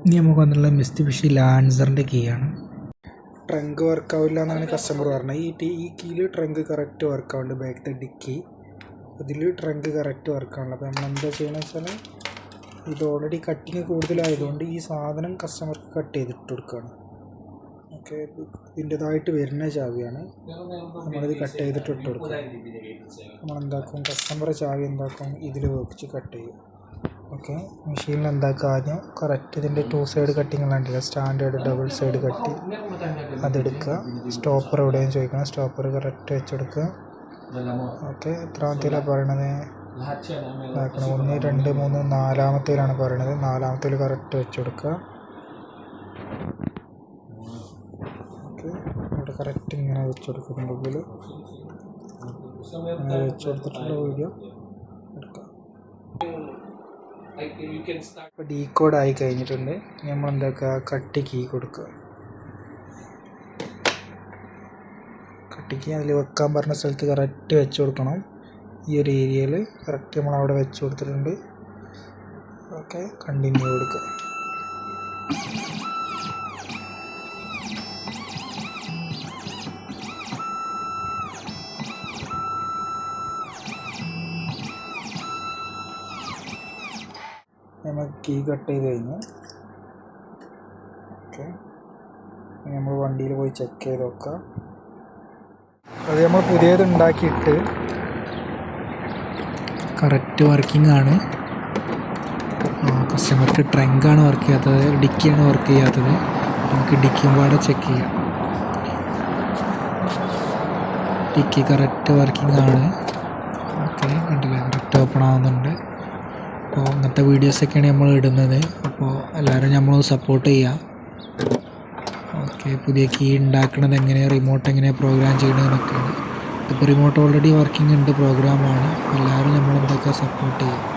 ഇനി നമുക്ക് വന്നുള്ള Mitsubishi ലാൻസറിൻ്റെ key ആണ്. ട്രങ്ക് വർക്കാവില്ല എന്നാണ് കസ്റ്റമർ പറഞ്ഞത്. ഈ കീയിൽ ട്രങ്ക് കറക്റ്റ് വർക്കാവുന്നുണ്ട്. ബാക്കത്തെ ഡിക്കി ഇതിൽ ട്രങ്ക് കറക്റ്റ് വർക്കാണല്ലോ. അപ്പോൾ നമ്മൾ എന്താ ചെയ്യണമെന്ന് വെച്ചാൽ ഇത് ഓൾറെഡി കട്ടിങ് കൂടുതലായതുകൊണ്ട് ഈ സാധനം കസ്റ്റമർക്ക് കട്ട് ചെയ്തിട്ട് കൊടുക്കുകയാണ്. ഓക്കെ, ഇതിൻ്റെതായിട്ട് വരുന്ന ചാവിയാണ്. നമ്മളിത് കട്ട് ചെയ്തിട്ട് ഇട്ട് കൊടുക്കുക. നമ്മളെന്താക്കും, കസ്റ്റമറെ ചാവി എന്താക്കും, ഇതിൽ വെച്ച് കട്ട് ചെയ്യും. ഓക്കെ, മെഷീനിൽ എന്താക്കുക, ആദ്യം കറക്റ്റ് ഇതിൻ്റെ 2 സൈഡ് കട്ടിങ് ഉണ്ടല്ലോ, സ്റ്റാൻഡേർഡ് ഡബിൾ സൈഡ് കട്ടി അതെടുക്കുക. സ്റ്റോപ്പർ എവിടെയും ചോദിക്കണം, സ്റ്റോപ്പർ കറക്റ്റ് വെച്ചെടുക്കുക. ഓക്കെ, എത്രാമത്തേലാണ് പറയണത്, 1 2 3 4-ാമത്തേലാണ് പറയണത്. 4-ാമത്തേൽ കറക്റ്റ് വെച്ചെടുക്കുക. ഓക്കെ, ഇവിടെ കറക്റ്റ് ഇങ്ങനെ വെച്ചെടുക്കുന്നുണ്ടെങ്കിൽ അങ്ങനെ വെച്ചെടുത്തിട്ടുള്ള വീഡിയോ എടുക്കാം. ഇപ്പോൾ ഡീകോഡ് ആയി കഴിഞ്ഞിട്ടുണ്ട്. നമ്മൾ എന്താക്കുക, കട്ടി കീ കൊടുക്കുക. കട്ടിക്ക് അതിൽ വെക്കാൻ പറഞ്ഞ സ്ഥലത്ത് കറക്റ്റ് വെച്ച് കൊടുക്കണം. ഈ ഒരു ഏരിയയിൽ കറക്റ്റ് നമ്മൾ അവിടെ വെച്ച് കൊടുത്തിട്ടുണ്ട്. ഓക്കെ, കണ്ടിന്യൂ കൊടുക്കുക. നമ്മൾ കീ കട്ട് ചെയ്ത് കഴിഞ്ഞു. ഓക്കെ, നമ്മൾ വണ്ടിയിൽ പോയി ചെക്ക് ചെയ്ത് നോക്കാം. അത് നമ്മൾ പുതിയത് ഉണ്ടാക്കിയിട്ട് കറക്റ്റ് വർക്കിംഗ് ആണ്. കസ്റ്റമർക്ക് ട്രങ്കാണ് വർക്ക് ചെയ്യാത്തത്, ഡിക്കിയാണ് വർക്ക് ചെയ്യാത്തത്. നമുക്ക് ഡിക്കിയും പാടെ ചെക്ക് ചെയ്യാം. ഡിക്കി കറക്റ്റ് വർക്കിംഗ് ആണ്. ഓക്കെ, കണ്ടില്ല, കറക്റ്റ് ഓപ്പൺ ആവുന്നുണ്ട്. അപ്പോൾ ഇങ്ങനത്തെ വീഡിയോസൊക്കെയാണ് നമ്മൾ ഇടുന്നത്. അപ്പോൾ എല്ലാവരും നമ്മളൊന്ന് സപ്പോർട്ട് ചെയ്യുക. ഓക്കെ, പുതിയ കീ ഉണ്ടാക്കുന്നത് എങ്ങനെ, റിമോട്ട് എങ്ങനെ പ്രോഗ്രാം ചെയ്യണമെന്നൊക്കെയാണ്. ഇപ്പോൾ റിമോട്ട് ഓൾറെഡി വർക്കിംഗ് ഉണ്ട്, പ്രോഗ്രാമാണ്. എല്ലാവരും നമ്മളെന്തൊക്കെ സപ്പോർട്ട് ചെയ്യുക.